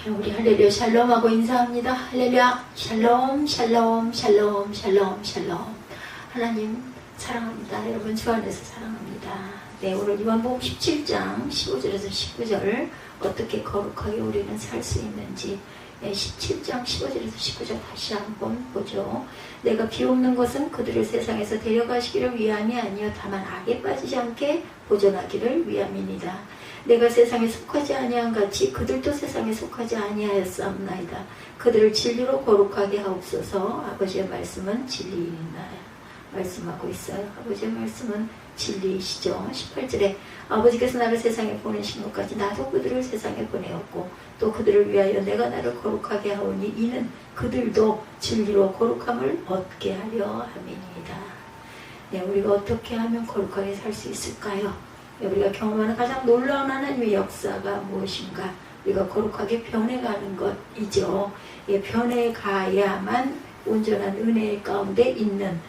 우리 할렐루야 샬롬하고 인사합니다. 할렐루야 샬롬 샬롬 샬롬 샬롬 샬롬. 하나님 사랑합니다. 여러분 주 안에서 사랑합니다. 네, 오늘 요한복음 17장 15절에서 19절 어떻게 거룩하게 우리는 살 수 있는지 17장 15절에서 19절 다시 한번 보죠. 내가 비옵는 것은 그들을 세상에서 데려가시기를 위함이 아니요 다만 악에 빠지지 않게 보존하기를 위함이니라. 내가 세상에 속하지 아니한 같이 그들도 세상에 속하지 아니하였사옵나이다. 그들을 진리로 거룩하게 하옵소서. 아버지의 말씀은 진리이니라 말씀하고 있어요. 아버지의 말씀은 진리이시죠. 18절에 아버지께서 나를 세상에 보내신 것까지 나도 그들을 세상에 보내었고 또 그들을 위하여 내가 나를 거룩하게 하오니 이는 그들도 진리로 거룩함을 얻게 하려 함이니이다. 네, 우리가 어떻게 하면 거룩하게 살 수 있을까요? 우리가 경험하는 가장 놀라운 하나님의 역사가 무엇인가? 우리가 거룩하게 변해가는 것이죠. 변해가야만 온전한 은혜 가운데 있는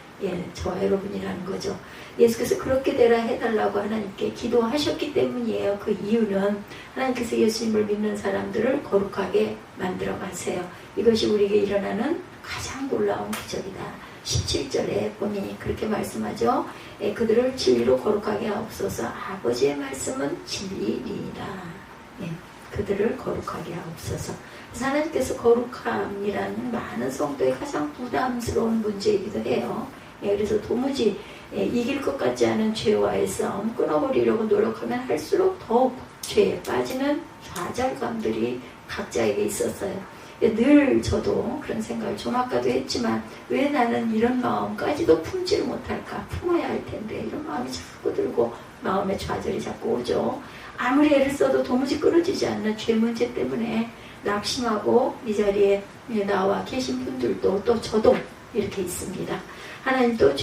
저와 여러분이라는 거죠. 예수께서 그렇게 되라 해달라고 하나님께 기도하셨기 때문이에요. 그 이유는 하나님께서 예수님을 믿는 사람들을 거룩하게 만들어 가세요. 이것이 우리에게 일어나는 가장 놀라운 기적이다. 17절에 보니 그렇게 말씀하죠. 그들을 진리로 거룩하게 하옵소서. 아버지의 말씀은 진리이다. 그들을 거룩하게 하옵소서. 하나님께서 거룩함이라는 많은 성도의 가장 부담스러운 문제이기도 해요. 그래서 도무지 이길 것 같지 않은 죄와의 싸움 끊어버리려고 노력하면 할수록 더욱 죄에 빠지는 좌절감들이 각자에게 있었어요. 늘 저도 그런 생각을 좀 아까도 했지만 왜 나는 이런 마음까지도 품지를 못할까? 품어야 할 텐데 이런 마음이 자꾸 들고 마음에 좌절이 자꾸 오죠. 아무리 애를 써도 도무지 끊어지지 않는 죄 문제 때문에 낙심하고 이 자리에 나와 계신 분들도 또 저도 이렇게 있습니다. 하나님 또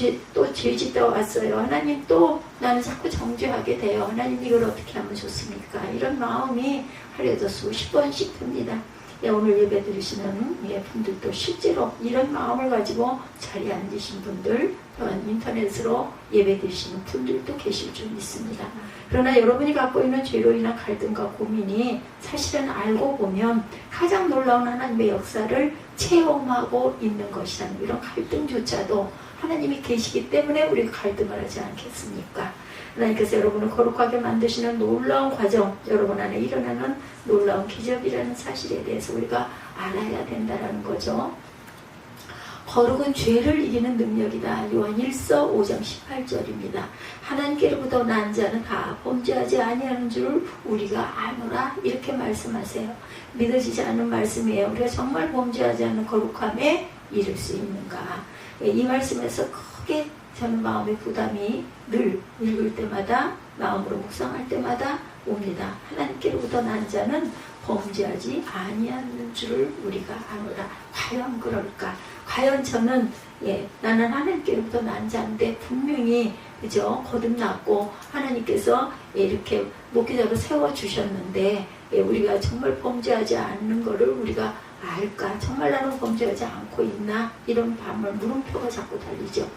죄 짓다 왔어요. 하나님 또 나는 자꾸 정죄하게 돼요. 하나님 이걸 어떻게 하면 좋습니까? 이런 마음이 하루에도 수십 번씩 듭니다. 오늘 예배 드리시는 분들도 실제로 이런 마음을 가지고 자리에 앉으신 분들 또한 인터넷으로 예배 드리시는 분들도 계실 줄 믿습니다. 그러나 여러분이 갖고 있는 죄로 인한 갈등과 고민이 사실은 알고 보면 가장 놀라운 하나님의 역사를 체험하고 있는 것이라는 이런 갈등조차도 하나님이 계시기 때문에 우리가 갈등을 하지 않겠습니까? 하나님께서 여러분을 거룩하게 만드시는 놀라운 과정, 여러분 안에 일어나는 놀라운 기적이라는 사실에 대해서 우리가 알아야 된다는 거죠. 거룩은 죄를 이기는 능력이다. 요한 1서 5장 18절입니다. 하나님께로부터 난 자는 다 범죄하지 아니하는 줄 우리가 아노라 이렇게 말씀하세요. 믿어지지 않는 말씀이에요. 우리가 정말 범죄하지 않는 거룩함에 이를 수 있는가? 이 말씀에서 크게 저는 마음의 부담이 늘 읽을 때마다 마음으로 묵상할 때마다 옵니다. 하나님께로부터 난 자는 범죄하지 아니하는 줄을 우리가 아노라. 과연 그럴까? 과연 저는 나는 하나님께로부터 난 자인데 분명히 그죠? 거듭났고 하나님께서 이렇게 목기자로 세워주셨는데 우리가 정말 범죄하지 않는 것을 우리가 알까? 정말 나는 범죄하지 않고 있나? 이런 물음표가 자꾸 달리죠.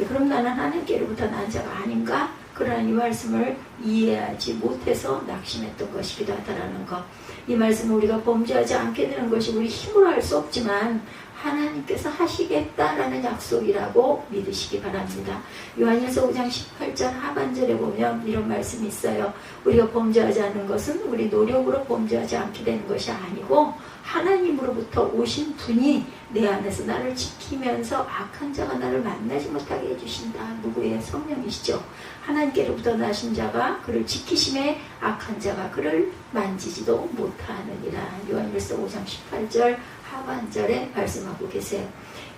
그럼 나는 하나님께로부터 난 자가 아닌가? 그러나 이 말씀을 이해하지 못해서 낙심했던 것이기도 하다라는 것. 이 말씀을 우리가 범죄하지 않게 되는 것이 우리 힘으로 할 수 없지만 하나님께서 하시겠다라는 약속이라고 믿으시기 바랍니다. 요한일서 5장 18절 하반절에 보면 이런 말씀이 있어요. 우리가 범죄하지 않는 것은 우리 노력으로 범죄하지 않게 되는 것이 아니고 하나님으로부터 오신 분이 내 안에서 나를 지키면서 악한 자가 나를 만나지 못하게 해주신다. 누구의? 성령이시죠. 하나님께로부터 나신 자가 그를 지키심에 악한 자가 그를 만지지도 못하느니라. 요한일서 5장 18절 하반절에 말씀하고 계세요.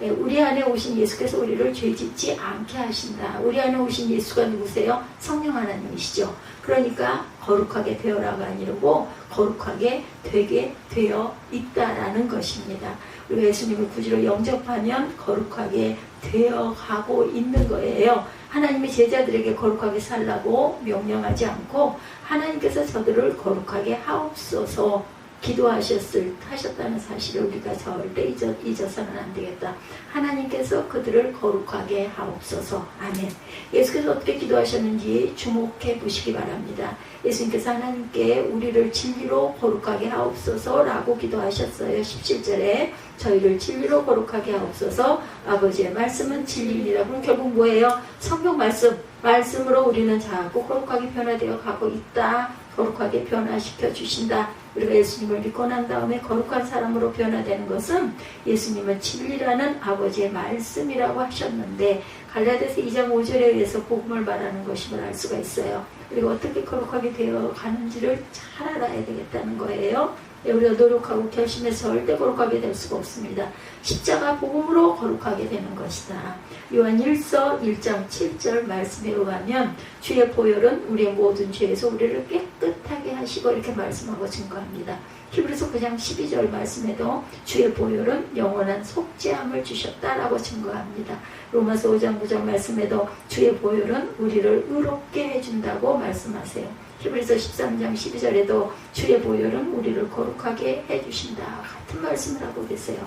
우리 안에 오신 예수께서 우리를 죄짓지 않게 하신다. 우리 안에 오신 예수가 누구세요? 성령 하나님이시죠. 그러니까 거룩하게 되어라가 아니고 거룩하게 되게 되어 있다라는 것입니다. 우리가 예수님을 구주로 영접하면 거룩하게 되어가고 있는 거예요. 하나님의 제자들에게 거룩하게 살라고 명령하지 않고 하나님께서 저들을 거룩하게 하옵소서 하셨다는 사실을 우리가 절대 잊어서는 안 되겠다. 하나님께서 그들을 거룩하게 하옵소서. 아멘. 예수께서 어떻게 기도하셨는지 주목해 보시기 바랍니다. 예수님께서 하나님께 우리를 진리로 거룩하게 하옵소서 라고 기도하셨어요. 17절에 저희를 진리로 거룩하게 하옵소서. 아버지의 말씀은 진리입니다. 그럼 결국 뭐예요? 성경 말씀으로 우리는 자꾸 거룩하게 변화되어 가고 있다. 거룩하게 변화시켜 주신다. 우리가 예수님을 믿고 난 다음에 거룩한 사람으로 변화되는 것은 예수님은 진리라는 아버지의 말씀이라고 하셨는데, 갈라디아서 2장 5절에 의해서 복음을 말하는 것임을 알 수가 있어요. 우리가 어떻게 거룩하게 되어 가는지를 잘 알아야 되겠다는 거예요. 우리가 노력하고 결심해서 절대 거룩하게 될 수가 없습니다. 십자가 복음으로 거룩하게 되는 것이다. 요한 1서 1장 7절 말씀에 의하면 주의 보혈은 우리의 모든 죄에서 우리를 깨끗하게 하시고 이렇게 말씀하고 증거합니다. 히브리서 9장 12절 말씀에도 주의 보혈은 영원한 속죄함을 주셨다라고 증거합니다. 로마서 5장 9절 말씀에도 주의 보혈은 우리를 의롭게 해준다고 말씀하세요. 히브리서 13장 12절에도 주의 보혈은 우리를 거룩하게 해주신다. 같은 말씀을 하고 계세요.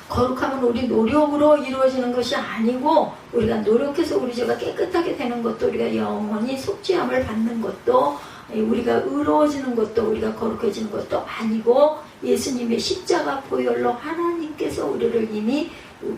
거룩함은 우리 노력으로 이루어지는 것이 아니고, 우리가 노력해서 우리 죄가 깨끗하게 되는 것도, 우리가 영원히 속죄함을 받는 것도, 우리가 의로워지는 것도, 우리가 거룩해지는 것도 아니고, 예수님의 십자가 보혈로 하나님께서 우리를 이미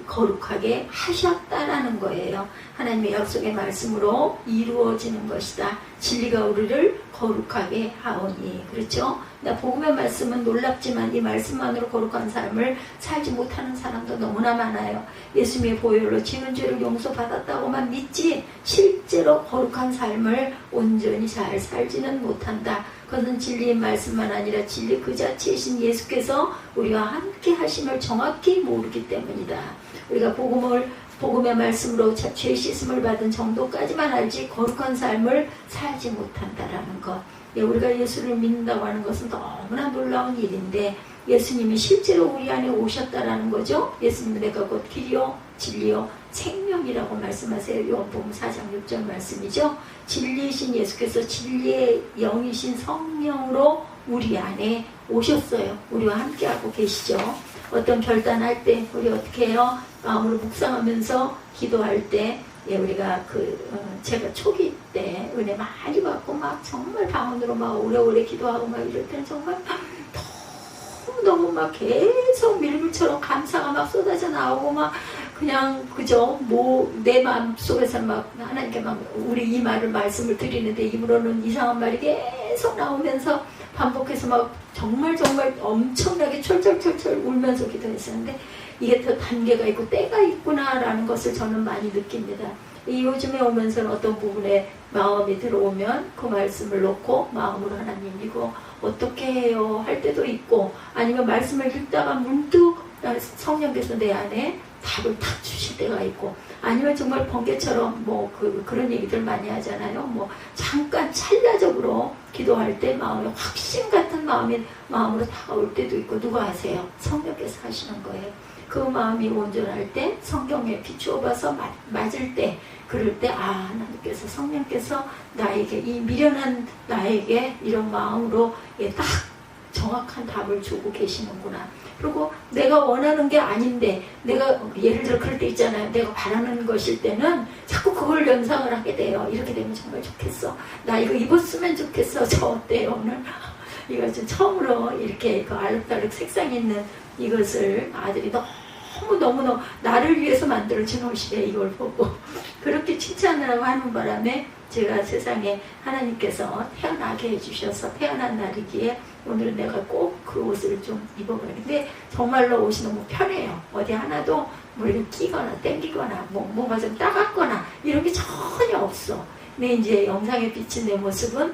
거룩하게 하셨다라는 거예요. 하나님의 약속의 말씀으로 이루어지는 것이다. 진리가 우리를 거룩하게 하오니. 그렇죠? 복음의 말씀은 놀랍지만 이 말씀만으로 거룩한 삶을 살지 못하는 사람도 너무나 많아요. 예수님의 보혈로 지은 죄를 용서받았다고만 믿지 실제로 거룩한 삶을 온전히 잘 살지는 못한다. 그것은 진리의 말씀만 아니라 진리 그 자체이신 예수께서 우리와 함께 하심을 정확히 모르기 때문이다. 우리가 복음의 말씀으로 죄 씻음을 받은 정도까지만 알지 거룩한 삶을 살지 못한다라는 것. 우리가 예수를 믿는다고 하는 것은 너무나 놀라운 일인데, 예수님이 실제로 우리 안에 오셨다라는 거죠. 예수님은 내가 곧 길이요 진리요 생명이라고 말씀하세요. 요한복음 4장 6절 말씀이죠. 진리이신 예수께서 진리의 영이신 성령으로 우리 안에 오셨어요. 우리와 함께하고 계시죠. 어떤 결단할 때 우리 어떻게 해요? 마음으로 묵상하면서 기도할 때, 우리가 제가 초기 때 은혜 많이 받고 막 정말 방언으로 막 오래오래 기도하고 막 이럴 때는 정말 너무 막 계속 밀물처럼 감사가 막 쏟아져 나오고 막 그냥 그저 내 마음 속에서 막 하나님께 막 우리 이 말씀을 드리는데 입으로는 이상한 말이 계속 나오면서 반복해서 막 정말 엄청나게 철철철철 울면서 기도했었는데, 이게 더 단계가 있고 때가 있구나라는 것을 저는 많이 느낍니다. 요즘에 오면서는 어떤 부분에 마음이 들어오면 그 말씀을 놓고 마음으로 하나님이고 어떻게 해요 할 때도 있고, 아니면 말씀을 읽다가 문득 성령께서 내 안에 답을 탁 주실 때가 있고, 아니면 정말 번개처럼 그런 얘기들 많이 하잖아요. 잠깐 찰나적으로 기도할 때 마음에 확신 같은 마음으로 다가올 때도 있고, 누가 하세요? 성령께서 하시는 거예요. 그 마음이 온전할 때, 성경에 비추어 봐서 맞을 때, 그럴 때 하나님께서 성령께서 나에게, 이 미련한 나에게 이런 마음으로 딱 정확한 답을 주고 계시는구나. 그리고 내가 원하는 게 아닌데, 내가 예를 들어 그럴 때 있잖아요. 내가 바라는 것일 때는 자꾸 그걸 연상을 하게 돼요. 이렇게 되면 정말 좋겠어. 나 이거 입었으면 좋겠어. 저 어때요 오늘? 이거 좀 처음으로 이렇게 알록달록 색상 있는 이것을 아들이 너무너무 나를 위해서 만들어진 옷이래. 이걸 보고 그렇게 칭찬을 하는 바람에 제가 세상에 하나님께서 태어나게 해주셔서 태어난 날이기에 오늘은 내가 꼭 그 옷을 좀 입어보는데, 정말로 옷이 너무 편해요. 어디 하나도 이렇게 끼거나 땡기거나 뭐가 좀 따갑거나 이런 게 전혀 없어. 근데 이제 영상에 비친 내 모습은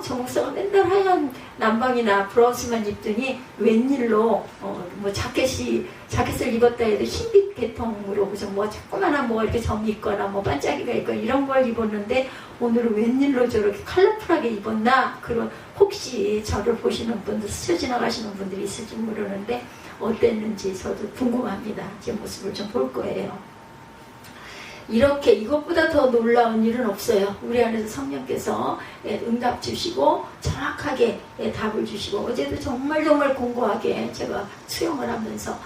저 목사가 맨날 하얀 남방이나 브라우스만 입더니 웬일로 자켓을 입었다 해도 흰빛 계통으로 그죠, 자꾸만한 이렇게 점이 있거나 반짝이가 있거나 이런 걸 입었는데, 오늘은 웬일로 저렇게 컬러풀하게 입었나. 그런, 혹시 저를 보시는 분들, 스쳐 지나가시는 분들이 있을지 모르는데 어땠는지 저도 궁금합니다. 제 모습을 좀 볼 거예요. 이렇게 이것보다 더 놀라운 일은 없어요. 우리 안에서 성령께서 응답 주시고 정확하게 답을 주시고, 어제도 정말 공고하게 제가 수영을 하면서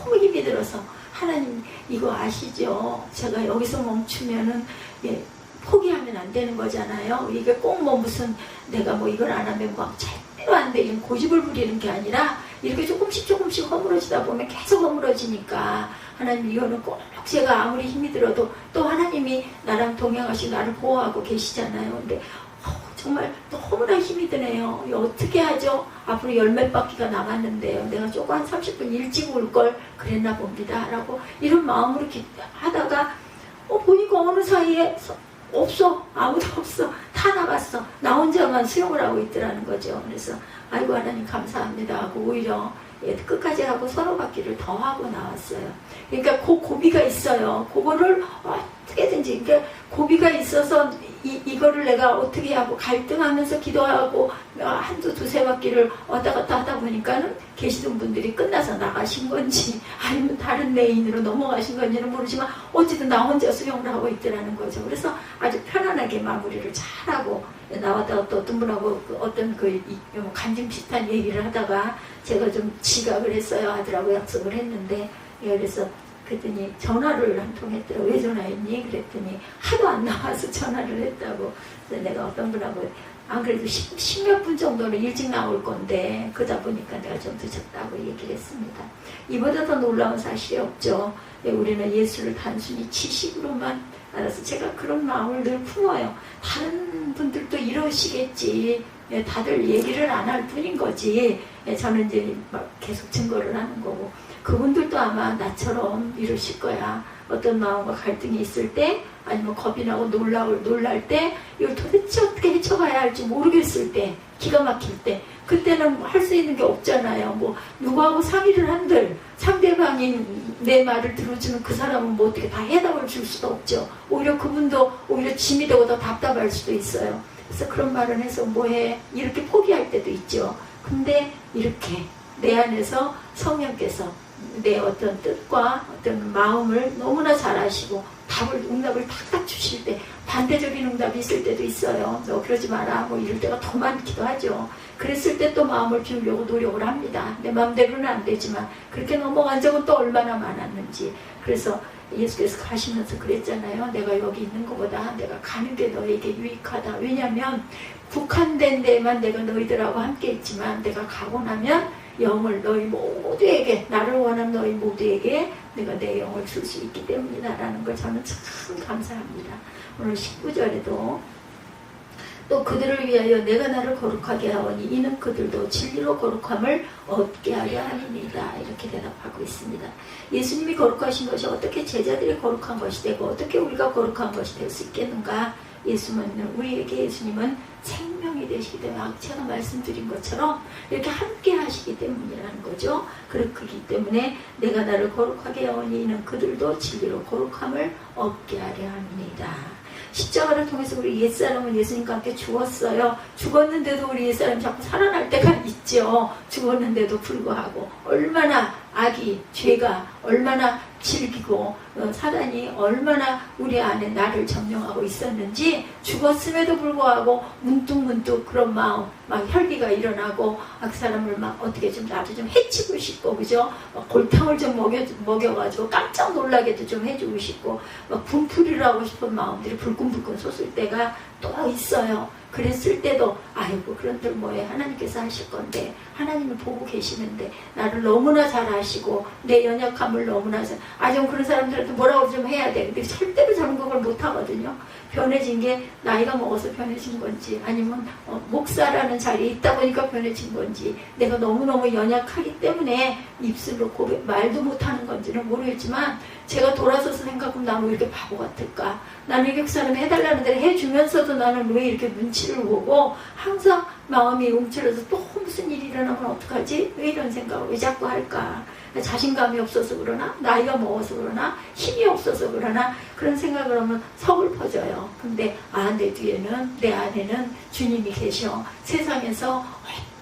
너무 힘이 들어서, 하나님 이거 아시죠? 제가 여기서 멈추면은 포기하면 안 되는 거잖아요. 이게 꼭 뭐 무슨 내가 뭐 이걸 안 하면 막 절대로 안 돼, 이런 고집을 부리는 게 아니라 이렇게 조금씩 허물어지다 보면 계속 허물어지니까, 하나님 이거는 꼭 제가 아무리 힘이 들어도 또 하나님이 나랑 동행하시고 나를 보호하고 계시잖아요. 근데 정말 너무나 힘이 드네요. 어떻게 하죠? 앞으로 10몇 바퀴가 남았는데요. 내가 조금 한 30분 일찍 올 걸 그랬나 봅니다. 라고 이런 마음으로 하다가 보니까 어느 사이에 없어. 아무도 없어. 다 나갔어. 나 혼자만 수영을 하고 있더라는 거죠. 그래서 아이고 하나님 감사합니다 하고 오히려 끝까지 하고 서너 바퀴를 더 하고 나왔어요. 그러니까 그 고비가 있어요. 그거를 어떻게든지, 그러니까 고비가 있어서 이거를 내가 어떻게 하고 갈등하면서 기도하고 한두 두세 바퀴를 왔다 갔다 하다 보니까는 계시던 분들이 끝나서 나가신 건지 아니면 다른 레인으로 넘어가신 건지는 모르지만 어쨌든 나 혼자 수영을 하고 있더라는 거죠. 그래서 아주 편안하게 마무리를 잘하고 나왔다가 또 어떤 분하고 어떤 간증 비슷한 얘기를 하다가 제가 좀 지각을 했어요. 하더라고 약속을 했는데, 그래서 그랬더니 전화를 한 통 했더라고. 왜 전화했니? 그랬더니 하도 안 나와서 전화를 했다고. 그래서 내가 어떤 분하고 안 그래도 10몇 분 정도는 일찍 나올 건데 그러다 보니까 내가 좀 늦었다고 얘기를 했습니다. 이보다 더 놀라운 사실이 없죠. 우리는 예수를 단순히 지식으로만 알아서, 제가 그런 마음을 늘 품어요. 다른 분들도 이러시겠지. 다들 얘기를 안 할 뿐인 거지. 저는 이제 막 계속 증거를 하는 거고, 그분들도 아마 나처럼 이러실 거야. 어떤 마음과 갈등이 있을 때, 아니면 겁이 나고 놀랄 때, 이걸 도대체 어떻게 헤쳐가야 할지 모르겠을 때, 기가 막힐 때, 그때는 할 수 있는 게 없잖아요. 뭐 누구하고 상의를 한들 상대방이 내 말을 들어주는 그 사람은 뭐 어떻게 다 해답을 줄 수도 없죠. 오히려 그분도 오히려 짐이 되고 더 답답할 수도 있어요. 그래서 그런 말을 해서 뭐해? 이렇게 포기할 때도 있죠. 근데 이렇게 내 안에서 성령께서 내 어떤 뜻과 어떤 마음을 너무나 잘 아시고 응답을 탁탁 주실 때, 반대적인 응답이 있을 때도 있어요. 너 그러지 마라 뭐 이럴 때가 더 많기도 하죠. 그랬을 때 또 마음을 비우려고 노력을 합니다. 내 마음대로는 안 되지만 그렇게 넘어간 적은 또 얼마나 많았는지. 그래서 예수께서 가시면서 그랬잖아요. 내가 여기 있는 것보다 내가 가는 게 너에게 유익하다. 왜냐하면 국한된 데만 내가 너희들하고 함께 있지만 내가 가고 나면 영을 너희 모두에게, 나를 원하는 너희 모두에게 내가 내 영을 줄 수 있기 때문이다 라는 걸 저는 참 감사합니다. 오늘 19절에도 또 그들을 위하여 내가 나를 거룩하게 하오니 이는 그들도 진리로 거룩함을 얻게 하려 함이니이다. 이렇게 대답하고 있습니다. 예수님이 거룩하신 것이 어떻게 제자들이 거룩한 것이 되고 어떻게 우리가 거룩한 것이 될 수 있겠는가? 우리에게 예수님은 생명이 되시기 때문에, 제가 말씀드린 것처럼 이렇게 함께 하시기 때문이라는 거죠. 그렇기 때문에 내가 나를 거룩하게 하오니 이는 그들도 진리로 거룩함을 얻게 하려 함이니이다. 십자가를 통해서 우리 옛사람은 예수님과 함께 죽었어요. 죽었는데도 우리 옛사람이 자꾸 살아날 때가 있죠. 죽었는데도 불구하고 얼마나 악이, 죄가 얼마나 질기고 사단이 얼마나 우리 안에 나를 점령하고 있었는지, 죽었음에도 불구하고 문득문득 그런 마음, 막 혈기가 일어나고 그 사람을 막 어떻게 좀 나도 좀 해치고 싶고, 그죠? 막 골탕을 좀 먹여가지고 깜짝 놀라게도 좀 해주고 싶고, 막 분풀이를 하고 싶은 마음들이 불끈불끈 솟을 때가 또 있어요. 그랬을 때도 아이고 그런들 뭐해, 하나님께서 하실 건데, 하나님을 보고 계시는데 나를 너무나 잘 아시고 내 연약함을 너무나 좀 그런 사람들한테 뭐라고 좀 해야 돼. 근데 절대로 저는 그걸 못하거든요. 변해진 게 나이가 먹어서 변해진 건지, 아니면 목사라는 자리에 있다 보니까 변해진 건지, 내가 너무너무 연약하기 때문에 입술로 말도 못하는 건지는 모르겠지만, 제가 돌아서서 생각하면 나는 왜 이렇게 바보 같을까? 나는 이렇게 그 사람이 해달라는 대로 해주면서도 나는 왜 이렇게 눈치를 보고 항상 마음이 움츠려서 또 무슨 일이 일어나면 어떡하지? 왜 이런 생각을 왜 자꾸 할까? 자신감이 없어서 그러나? 나이가 먹어서 그러나? 힘이 없어서 그러나? 그런 생각을 하면 서글퍼져요. 근데 내 뒤에는, 내 안에는 주님이 계셔. 세상에서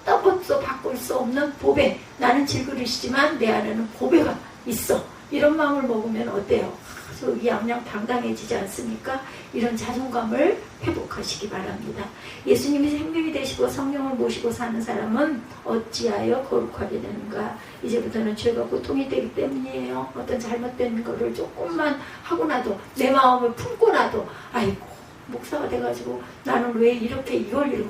어디서 바꿀 수 없는 보배, 나는 질그릇이지만 내 안에는 보배가 있어. 이런 마음을 먹으면 어때요? 속이 양양당당해지지 않습니까? 이런 자존감을 회복하시기 바랍니다. 예수님이 생명이 되시고 성령을 모시고 사는 사람은 어찌하여 거룩하게 되는가? 이제부터는 죄가 고통이 되기 때문이에요. 어떤 잘못된 거를 조금만 하고 나도 내 마음을 품고 나도 아이고 목사가 돼가지고 나는 왜 이런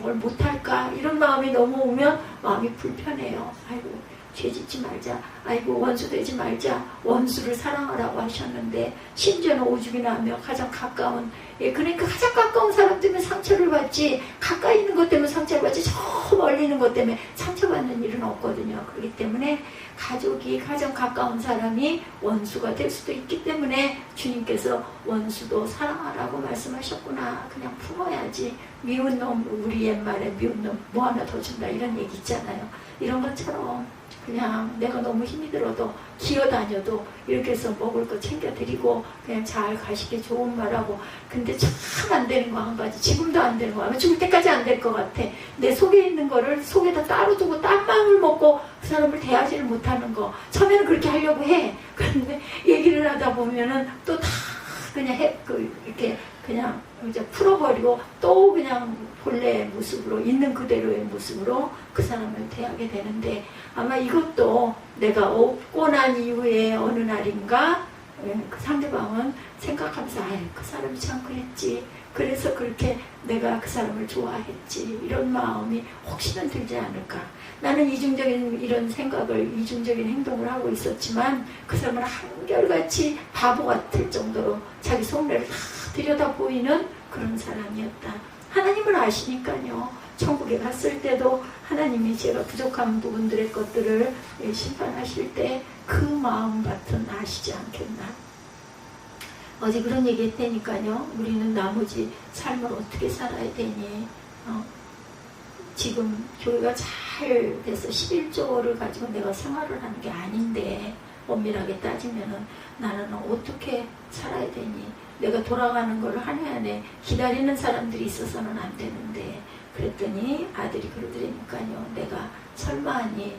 걸 못할까? 이런 마음이 넘어오면 마음이 불편해요. 아이고 죄 짓지 말자. 아이고 원수 되지 말자. 원수를 사랑하라고 하셨는데 심지어는 오죽이나 하며 가장 가까운 그러니까 가장 가까운 사람 때문에 상처를 받지 가까이 있는 것 때문에 상처를 받지 저 멀리 있는 것 때문에 상처받는 일은 없거든요. 그렇기 때문에 가족이 가장 가까운 사람이 원수가 될 수도 있기 때문에 주님께서 원수도 사랑하라고 말씀하셨구나. 그냥 품어야지. 미운 놈 우리 옛말에 미운 놈 뭐 하나 더 준다 이런 얘기 있잖아요. 이런 것처럼 그냥 내가 너무 힘이 들어도 기어다녀도 이렇게 해서 먹을 거 챙겨드리고 그냥 잘 가시게 좋은 말하고 근데 참 안 되는 거 한 가지 지금도 안 되는 거 아마 죽을 때까지 안 될 것 같아. 내 속에 있는 거를 속에다 따로 두고 딴 마음을 먹고 그 사람을 대하지를 못하는 거 처음에는 그렇게 하려고 해. 그런데 얘기를 하다 보면은 또 다 그냥 이렇게 그냥 이제 풀어버리고 또 그냥 본래의 모습으로 있는 그대로의 모습으로 그 사람을 대하게 되는데 아마 이것도 내가 없고 난 이후에 어느 날인가 그 상대방은 생각하면서 그 사람이 참 그랬지 그래서 그렇게 내가 그 사람을 좋아했지 이런 마음이 혹시나 들지 않을까. 나는 이중적인 이런 생각을 이중적인 행동을 하고 있었지만 그 사람은 한결같이 바보 같을 정도로 자기 속내를 다 들여다 보이는 그런 사람이었다. 하나님은 아시니까요. 천국에 갔을 때도 하나님이 제가 부족한 부분들의 것들을 심판하실 때 그 마음밭은 아시지 않겠나. 어제 그런 얘기 했다니까요. 우리는 나머지 삶을 어떻게 살아야 되니. 지금 교회가 잘 돼서 11조를 가지고 내가 생활을 하는 게 아닌데 엄밀하게 따지면은 나는 어떻게 살아야 되니. 내가 돌아가는 걸 한 해 안에 기다리는 사람들이 있어서는 안 되는데 그랬더니 아들이 그러더니까요. 내가 설마하니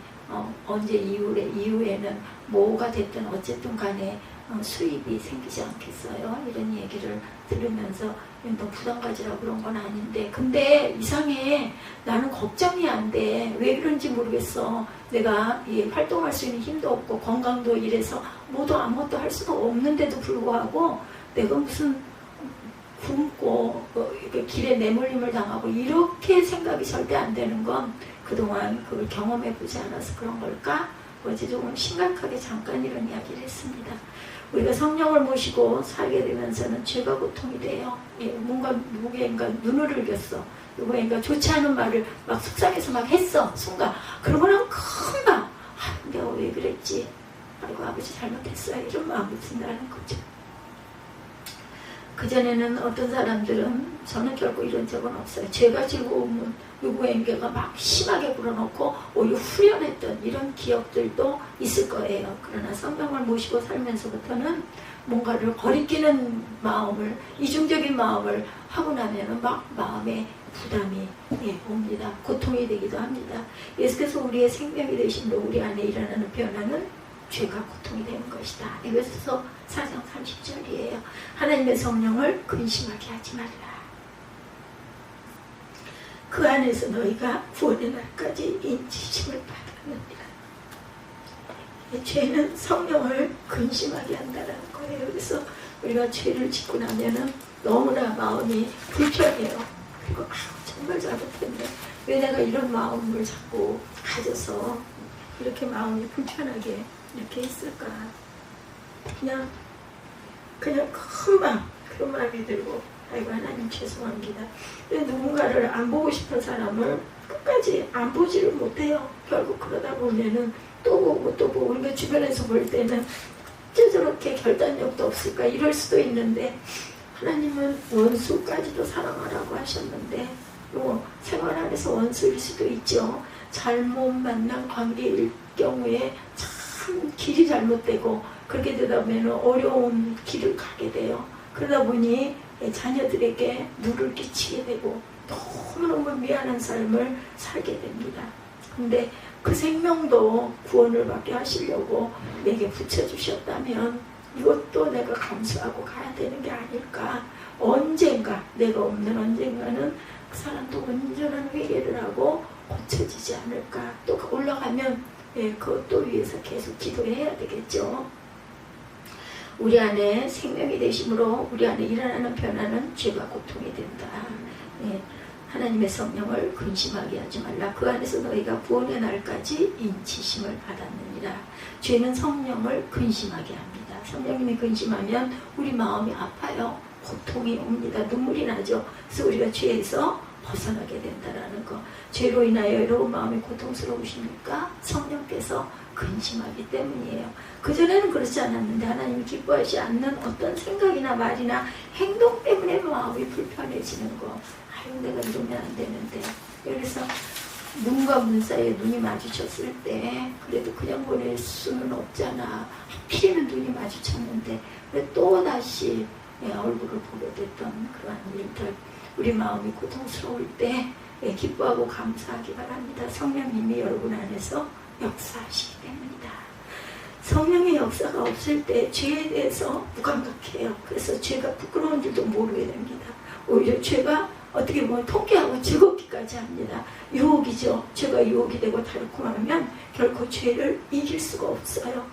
언제 이후에는 뭐가 됐든 어쨌든 간에 수입이 생기지 않겠어요? 이런 얘기를 들으면서 너 부담 가지라고 그런 건 아닌데 근데 이상해. 나는 걱정이 안 돼. 왜 그런지 모르겠어. 내가 활동할 수 있는 힘도 없고 건강도 이래서 모두 아무것도 할 수가 없는데도 불구하고 내가 무슨 굶고 길에 내몰림을 당하고 이렇게 생각이 절대 안 되는 건 그동안 그걸 경험해보지 않아서 그런 걸까? 어제 조금 심각하게 잠깐 이런 이야기를 했습니다. 우리가 성령을 모시고 살게 되면서는 죄가 고통이 돼요. 뭔가 누구인가 눈을 흘겼어. 누구인가 좋지 않은 말을 막 속상해서 막 했어. 순간. 그러고는 금방 내가 왜 그랬지? 아이고 아버지 잘못했어요. 이런 마음이 든다는 거죠. 그전에는 어떤 사람들은 저는 결코 이런 적은 없어요. 죄가 즐거우면 누구에게가 막 심하게 불어넣고 오히려 후련했던 이런 기억들도 있을 거예요. 그러나 성령을 모시고 살면서부터는 뭔가를 거리끼는 마음을 이중적인 마음을 하고 나면은 막 마음에 부담이 옵니다. 고통이 되기도 합니다. 예수께서 우리의 생명이 되심으로 우리 안에 일어나는 변화는 죄가 고통이 되는 것이다. 에베소서 4장 30절이에요. 하나님의 성령을 근심하게 하지 말라. 그 안에서 너희가 구원의 날까지 인치심을 받았느니라. 죄는 성령을 근심하게 한다는 거예요. 그래서 우리가 죄를 짓고 나면은 너무나 마음이 불편해요. 그리고 정말 잘못했네. 왜 내가 이런 마음을 자꾸 가져서 이렇게 마음이 불편하게 이렇게 했을까. 그냥 금방 그런 마음이 들고 아이고 하나님 죄송합니다. 누군가를 안 보고 싶은 사람을 끝까지 안 보지를 못해요. 결국 그러다 보면은 또 보고 우리가 주변에서 볼 때는 어째 저렇게 결단력도 없을까 이럴 수도 있는데 하나님은 원수까지도 사랑하라고 하셨는데 생활 안에서 원수일 수도 있죠. 잘못 만난 관계일 경우에 참 길이 잘못되고 그렇게 되다 보면 어려운 길을 가게 돼요. 그러다 보니 자녀들에게 누를 끼치게 되고 너무너무 미안한 삶을 살게 됩니다. 근데 그 생명도 구원을 받게 하시려고 내게 붙여주셨다면 이것도 내가 감수하고 가야 되는 게 아닐까. 언젠가, 내가 없는 언젠가는 그 사람도 온전한 회개를 하고 고쳐지지 않을까. 또 올라가면 그것도 위해서 계속 기도해야 되겠죠. 우리 안에 생명이 되심으로 우리 안에 일어나는 변화는 죄가 고통이 된다. 하나님의 성령을 근심하게 하지 말라. 그 안에서 너희가 구원의 날까지 인치심을 받았느니라. 죄는 성령을 근심하게 합니다. 성령님이 근심하면 우리 마음이 아파요. 고통이 옵니다. 눈물이 나죠. 그래서 우리가 죄에서 벗어나게 된다라는 거. 죄로 인하여 여러분 마음이 고통스러우십니까? 성령께서 근심하기 때문이에요. 그전에는 그렇지 않았는데 하나님이 기뻐하지 않는 어떤 생각이나 말이나 행동 때문에 마음이 불편해지는 거. 아유, 내가 이러면 안 되는데. 그래서 눈과 눈 사이에 눈이 마주쳤을 때 그래도 그냥 보낼 수는 없잖아. 하필이면 눈이 마주쳤는데 왜 또다시 얼굴을 보게 됐던 그러한 일들. 우리 마음이 고통스러울 때 기뻐하고 감사하기 바랍니다. 성령님이 여러분 안에서 역사하시기 때문이다. 성령의 역사가 없을 때 죄에 대해서 무감각해요. 그래서 죄가 부끄러운 줄도 모르게 됩니다. 오히려 죄가 어떻게 보면 통쾌하고 즐겁기까지 합니다. 유혹이죠. 죄가 유혹이 되고 달콤하면 결코 죄를 이길 수가 없어요.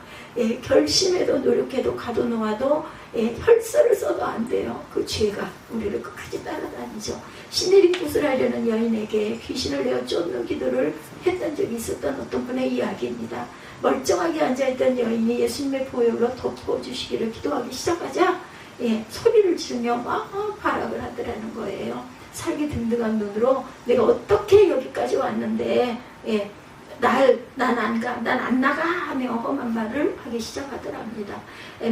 결심해도 노력해도 가둬놓아도 혈서를 써도 안 돼요. 그 죄가 우리를 끝까지 따라다니죠. 시내리 굿을 하려는 여인에게 귀신을 내어 쫓는 기도를 했던 적이 있었던 어떤 분의 이야기입니다. 멀쩡하게 앉아있던 여인이 예수님의 보혈로 덮어주시기를 기도하기 시작하자 소리를 지르며 막 발악을 하더라는 거예요. 살기 든든한 눈으로 내가 어떻게 여기까지 왔는데 난 안 가, 난 안 나가 하며 험한 말을 하기 시작하더랍니다.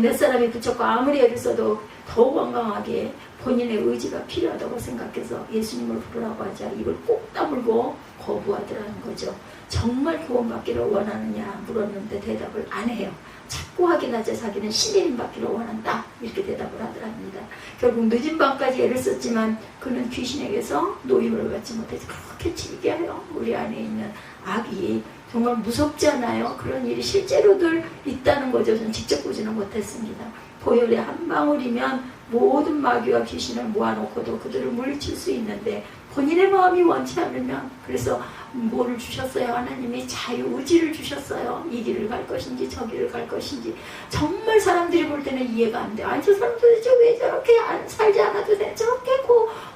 몇 사람이 붙였고 아무리 애를 써도 더욱 완강하게 본인의 의지가 필요하다고 생각해서 예수님을 부르라고 하자 입을 꼭 다물고 거부하더라는 거죠. 정말 구원받기를 원하느냐 물었는데 대답을 안 해요. 자꾸 확인하자 자기는 신임 받기를 원한다 이렇게 대답을 하더랍니다. 결국 늦은 밤까지 애를 썼지만 그는 귀신에게서 노임을 받지 못해서 그렇게 질게 해요. 우리 안에 있는 악이 정말 무섭지 않아요? 그런 일이 실제로들 있다는 거죠. 저는 직접 보지는 못했습니다. 보혈의 한 방울이면 모든 마귀와 귀신을 모아놓고도 그들을 물리칠 수 있는데 본인의 마음이 원치 않으면 그래서 뭐를 주셨어요? 하나님이 자유의지를 주셨어요. 이 길을 갈 것인지 저 길을 갈 것인지. 정말 사람들이 볼 때는 이해가 안 돼요. 아니 저 사람 도대체 왜 저렇게 살지 않아도 돼? 저렇게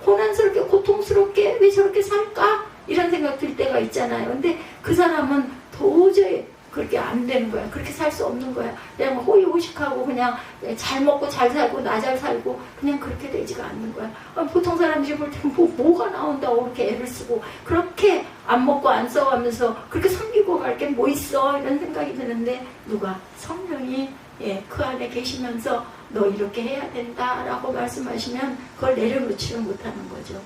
고난스럽게 고통스럽게 왜 저렇게 살까? 이런 생각 들 때가 있잖아요. 근데 그 사람은 도저히 그렇게 안 되는 거야. 그렇게 살 수 없는 거야. 그냥 호의호식하고 그냥 잘 먹고 잘 살고 나 잘 살고 그냥 그렇게 되지가 않는 거야. 보통 사람들이 볼 때는 뭐가 나온다고 그렇게 애를 쓰고 그렇게 안 먹고 안 써가면서 그렇게 섬기고 갈 게 뭐 있어 이런 생각이 드는데 누가 성령이 그 안에 계시면서 너 이렇게 해야 된다라고 말씀하시면 그걸 내려놓지를 못하는 거죠.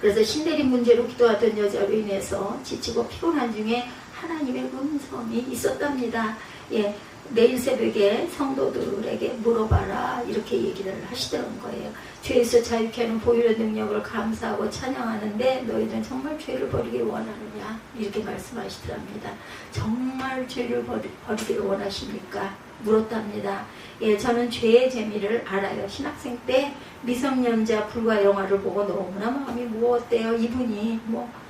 그래서 신내림 문제로 기도하던 여자로 인해서 지치고 피곤한 중에 하나님의 음성이 있었답니다. 내일 새벽에 성도들에게 물어봐라 이렇게 얘기를 하시더란 거예요. 죄에서 자유케 하는 보혈의 능력을 감사하고 찬양하는데 너희들은 정말 죄를 버리길 원하느냐 이렇게 말씀하시더랍니다. 정말 죄를 버리길 원하십니까? 물었답니다. 저는 죄의 재미를 알아요. 신학생 때 미성년자 불과 영화를 보고 너무나 마음이 무엇대요. 이분이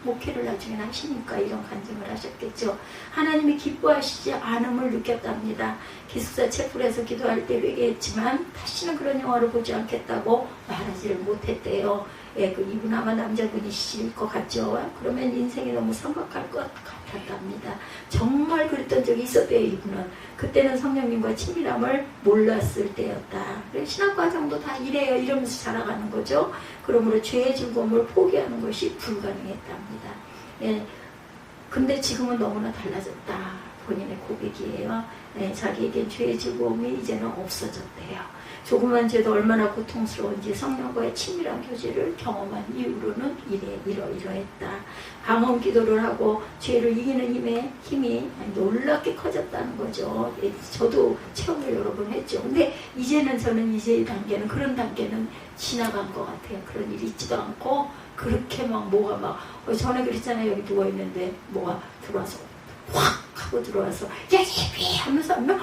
목회를 나중에 하시니까 이런 간증을 하셨겠죠. 하나님이 기뻐하시지 않음을 느꼈답니다. 기숙사 채플에서 기도할 때 회개했지만 다시는 그런 영화를 보지 않겠다고 말하지를 못했대요. 이분 아마 남자분이실 것 같죠. 그러면 인생이 너무 성각할 것 같았답니다. 정말 그랬던 적이 있었대요. 이분은 그때는 성령님과 친밀함을 몰랐을 때였다. 신학과정도 다 이래요. 이러면서 자라가는 거죠. 그러므로 죄의 즐거움을 포기하는 것이 불가능했답니다. 근데 지금은 너무나 달라졌다. 본인의 고백이에요. 자기에겐 죄의 즐거움이 이제는 없어졌대요. 조그만 죄도 얼마나 고통스러운지 성령과의 친밀한 교제를 경험한 이후로는 이러했다. 방언 기도를 하고 죄를 이기는 힘이 놀랍게 커졌다는 거죠. 저도 체험을 여러 번 했죠. 근데 이제는 저는 이제 단계는 그런 단계는 지나간 것 같아요. 그런 일이 있지도 않고 그렇게 막 뭐가 막 전에 그랬잖아요. 여기 누워있는데 뭐가 들어와서 확 하고 들어와서 야 예비 하면서 하면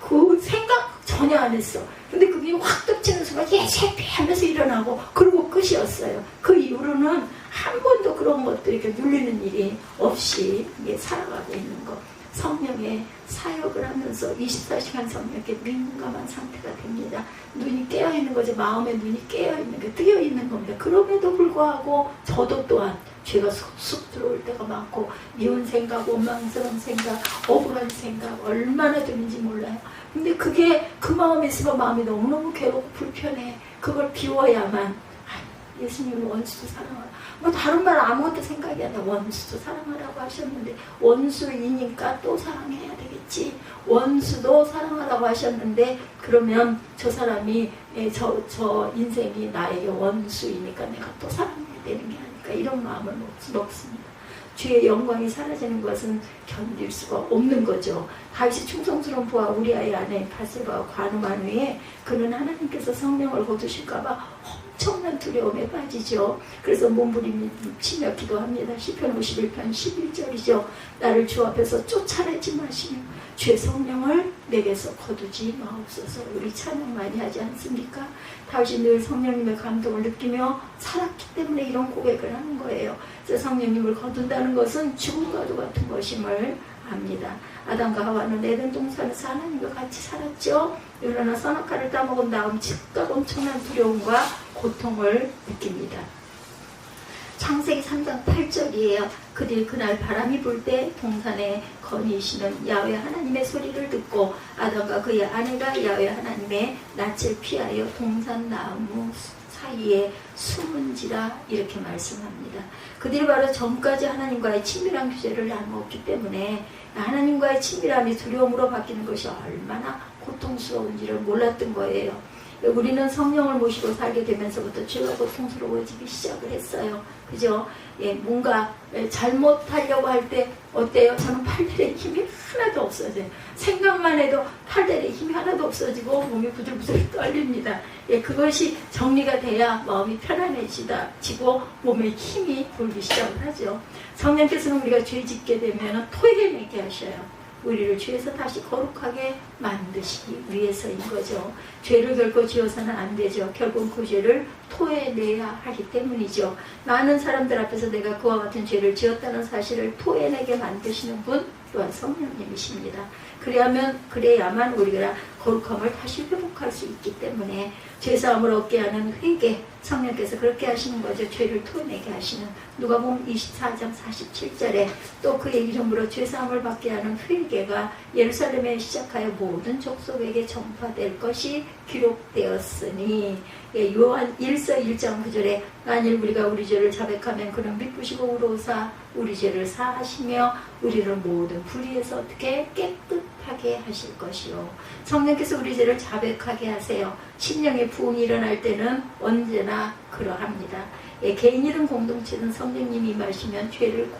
그 생각 전혀 안 했어. 근데 그게 확 덮치는 순간 예 예비 하면서 일어나고 그러고 끝이었어요. 그 이후로는 한 번도 그런 것들 이렇게 눌리는 일이 없이 살아가고 있는 거. 성령의 사역을 하면서 24시간 성령께 민감한 상태가 됩니다. 눈이 깨어있는 거죠. 마음의 눈이 깨어있는 게 뜨여있는 겁니다. 그럼에도 불구하고 저도 또한 죄가 쑥쑥 들어올 때가 많고 미운 생각, 원망스러운 생각, 억울한 생각 얼마나 드는지 몰라요. 근데 그게 그 마음에 있으면 마음이 너무너무 괴롭고 불편해. 그걸 비워야만 예수님은 원수도 사랑하라. 뭐 다른 말 아무것도 생각이 안 나. 원수도 사랑하라고 하셨는데 원수이니까 또 사랑해야 되겠지. 원수도 사랑하라고 하셨는데 그러면 저 사람이 저 인생이 나에게 원수이니까 내가 또 사랑해야 되는 게 아닐까 이런 마음을 먹습니다. 주의 영광이 사라지는 것은 견딜 수가 없는 거죠. 다윗이 충성스러운 부하 우리아의 아내 바세바와 관음한 후에 그는 하나님께서 성령을 거두실까봐 엄청난 두려움에 빠지죠. 그래서 몸부림치며 기도합니다. 시편 51편 11절이죠. 나를 주 앞에서 쫓아내지 마시며 주의 성령을 내게서 거두지 마옵소서. 우리 찬양 많이 하지 않습니까? 다윗이 늘 성령님의 감동을 느끼며 살았기 때문에 이런 고백을 하는 거예요. 그래서 성령님을 거둔다는 것은 죽음과도 같은 것임을 압니다. 아담과 하와는 에덴 동산에서 하나님과 같이 살았죠. 그러나 선악과를 따먹은 다음 즉각 엄청난 두려움과 고통을 느낍니다. 창세기 3장 8절이에요. 그들 그날 바람이 불 때 동산에 거니시는 야훼 하나님의 소리를 듣고 아담과 그의 아내가 야훼 하나님의 낯을 피하여 동산 나무 사이에 숨은지라 이렇게 말씀합니다. 그들이 바로 전까지 하나님과의 친밀한 교제를 나누었기 때문에 하나님과의 친밀함이 두려움으로 바뀌는 것이 얼마나 고통스러운지를 몰랐던 거예요. 우리는 성령을 모시고 살게 되면서부터 죄가 고통스러워지기 시작을 했어요. 그죠? 뭔가 잘못하려고 할 때 어때요? 저는 팔다리에 힘이 하나도 없어져요. 생각만 해도 팔다리에 힘이 하나도 없어지고 몸이 부들부들 떨립니다. 그것이 정리가 돼야 마음이 편안해지고 몸에 힘이 돌기 시작을 하죠. 성령께서는 우리가 죄 짓게 되면 토해내게 하셔요. 우리를 죄에서 다시 거룩하게 만드시기 위해서인 거죠. 죄를 결코 지어서는 안 되죠. 결국 그 죄를 토해내야 하기 때문이죠. 많은 사람들 앞에서 내가 그와 같은 죄를 지었다는 사실을 토해내게 만드시는 분 또한 성령님이십니다. 그래야만 우리가 거룩함을 다시 회복할 수 있기 때문에 죄사함을 얻게 하는 회개, 성령께서 그렇게 하시는 거죠. 죄를 토해내게 하시는. 누가복음 24장 47절에 또 그의 이름으로 죄사함을 받게 하는 회개가 예루살렘에 시작하여 모든 족속에게 전파될 것이 기록되었으니, 요한 1서 1장 9절에 만일 우리가 우리 죄를 자백하면 그는 미쁘시고 의로우사 우리 죄를 사하시며 우리를 모든 불의에서 어떻게 깨끗하게 하실 것이요. 성령께서 우리 죄를 자백하게 하세요. 심령의 부흥이 일어날 때는 언제나 그러합니다. 개인이든 공동체든 성령님이 임하시면 죄를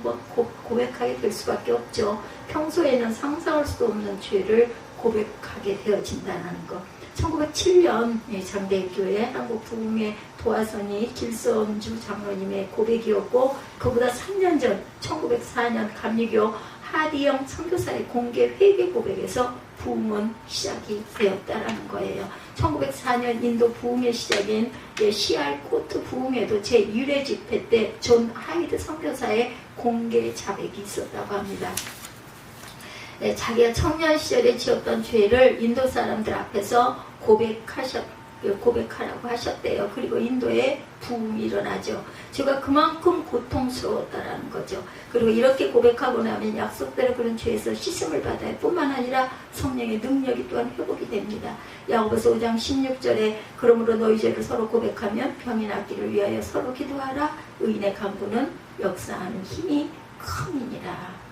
고백하게 될 수밖에 없죠. 평소에는 상상할 수도 없는 죄를 고백하게 되어진다는 것. 1907년 장대교회 한국부흥회 도화선이 길선주 장로님의 고백이었고, 그보다 3년 전 1904년 감리교 하디영 선교사의 공개 회개 고백에서 부흥은 시작이 되었다라는 거예요. 1904년 인도 부흥의 시작인 시알코트 부흥회도 제1회 집회 때 존 하이드 선교사의 공개 자백이 있었다고 합니다. 자기가 청년 시절에 지었던 죄를 인도 사람들 앞에서 고백하라고 하셨대요. 그리고 인도에 부흥이 일어나죠. 죄가 그만큼 고통스러웠다라는 거죠. 그리고 이렇게 고백하고 나면 약속대로 그런 죄에서 씻음을 받아요. 뿐만 아니라 성령의 능력이 또한 회복이 됩니다. 야고보서 5장 16절에 그러므로 너희 죄를 서로 고백하면 병이 낫기를 위하여 서로 기도하라. 의인의 간구는 역사하는 힘이 큼이니라.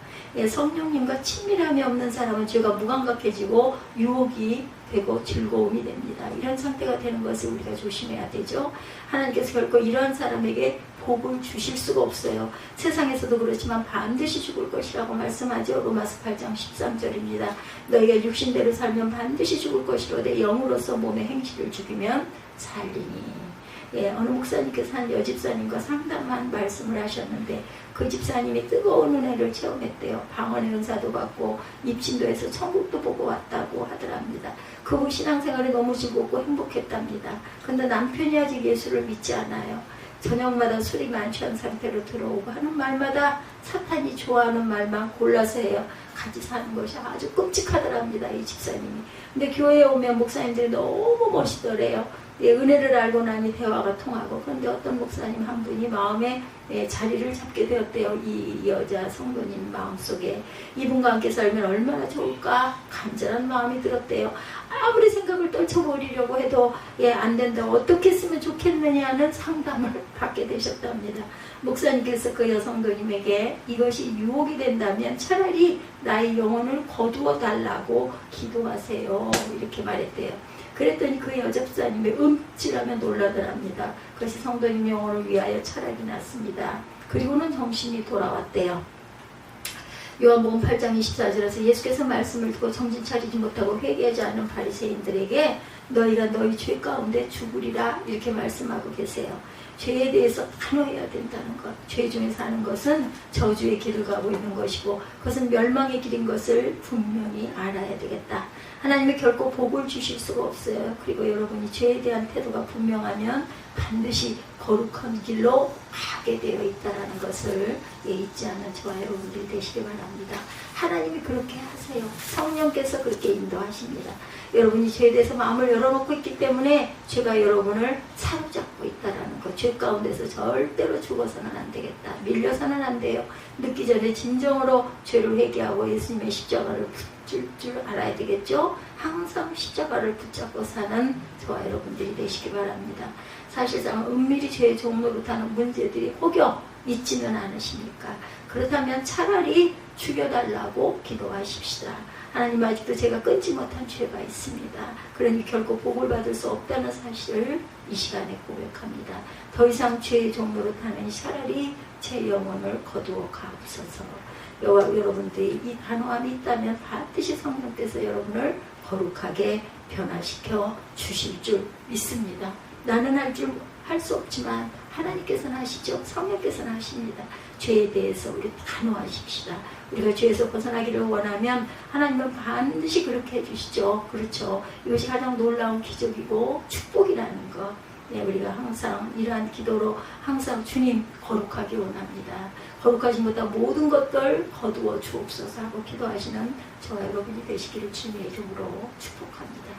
성령님과 친밀함이 없는 사람은 죄가 무감각해지고 유혹이 되고 즐거움이 됩니다. 이런 상태가 되는 것을 우리가 조심해야 되죠. 하나님께서 결코 이러한 사람에게 복을 주실 수가 없어요. 세상에서도 그렇지만 반드시 죽을 것이라고 말씀하죠. 로마서 8장 13절입니다. 너희가 육신대로 살면 반드시 죽을 것이로되 영으로서 몸의 행실을 죽이면 살리니. 어느 목사님께서 한 여집사님과 상담한 말씀을 하셨는데 그 집사님이 뜨거운 은혜를 체험했대요. 방언의 은사도 받고 입신도 해서 천국도 보고 왔다고 하더랍니다. 그분 신앙생활이 너무 즐겁고 행복했답니다. 근데 남편이 아직 예수를 믿지 않아요. 저녁마다 술이 만취한 상태로 들어오고 하는 말마다 사탄이 좋아하는 말만 골라서 해요. 같이 사는 것이 아주 끔찍하더랍니다. 이 집사님이. 근데 교회에 오면 목사님들이 너무 멋있더래요. 은혜를 알고 나니 대화가 통하고. 그런데 어떤 목사님 한 분이 마음에 자리를 잡게 되었대요. 이 여자 성도님 마음속에. 이분과 함께 살면 얼마나 좋을까 간절한 마음이 들었대요. 아무리 생각을 떨쳐버리려고 해도 안 된다. 어떻게 했으면 좋겠느냐는 상담을 받게 되셨답니다. 목사님께서 그 여성도님에게 이것이 유혹이 된다면 차라리 나의 영혼을 거두어 달라고 기도하세요. 이렇게 말했대요. 그랬더니 그 여접사님의 음질하며 놀라더랍니다. 그것이 성도님 영혼을 위하여 철학이 났습니다. 그리고는 정신이 돌아왔대요. 요한복음 8장 24절에서 예수께서 말씀을 듣고 정신 차리지 못하고 회개하지 않은 바리새인들에게 너희가 너희 죄 가운데 죽으리라 이렇게 말씀하고 계세요. 죄에 대해서 단호해야 된다는 것. 죄 중에 사는 것은 저주의 길을 가고 있는 것이고 그것은 멸망의 길인 것을 분명히 알아야 되겠다. 하나님이 결코 복을 주실 수가 없어요. 그리고 여러분이 죄에 대한 태도가 분명하면 반드시 거룩한 길로 가게 되어 있다는 것을 잊지 않는 저와 여러분들이 되시기 바랍니다. 하나님이 그렇게 하세요. 성령께서 그렇게 인도하십니다. 여러분이 죄에 대해서 마음을 열어놓고 있기 때문에 죄가 여러분을 사로잡고 있다는 것. 죄 가운데서 절대로 죽어서는 안 되겠다. 밀려서는 안 돼요. 늦기 전에 진정으로 죄를 회개하고 예수님의 십자가를 붙일 줄 알아야 되겠죠. 항상 십자가를 붙잡고 사는 저와 여러분들이 되시기 바랍니다. 사실상 은밀히 죄의 종노릇하는 문제들이 혹여 있지는 않으십니까? 그렇다면 차라리 죽여달라고 기도하십시다. 하나님 아직도 제가 끊지 못한 죄가 있습니다. 그러니 결코 복을 받을 수 없다는 사실을 이 시간에 고백합니다. 더 이상 죄의 종노릇하는 차라리 제 영혼을 거두어 가옵소서. 여러분들이 이 단호함이 있다면 반드시 성령께서 여러분을 거룩하게 변화시켜 주실 줄 믿습니다. 나는 할 수 없지만 하나님께서는 하시죠. 성령께서는 하십니다. 죄에 대해서 우리 단호하십시다. 우리가 죄에서 벗어나기를 원하면 하나님은 반드시 그렇게 해주시죠. 그렇죠. 이것이 가장 놀라운 기적이고 축복이라는 것. 우리가 항상 이러한 기도로 항상 주님 거룩하기 원합니다. 거룩하신 것보다 모든 것들 거두어 주옵소서 하고 기도하시는 저와 여러분이 되시기를 주님의 이름으로 축복합니다.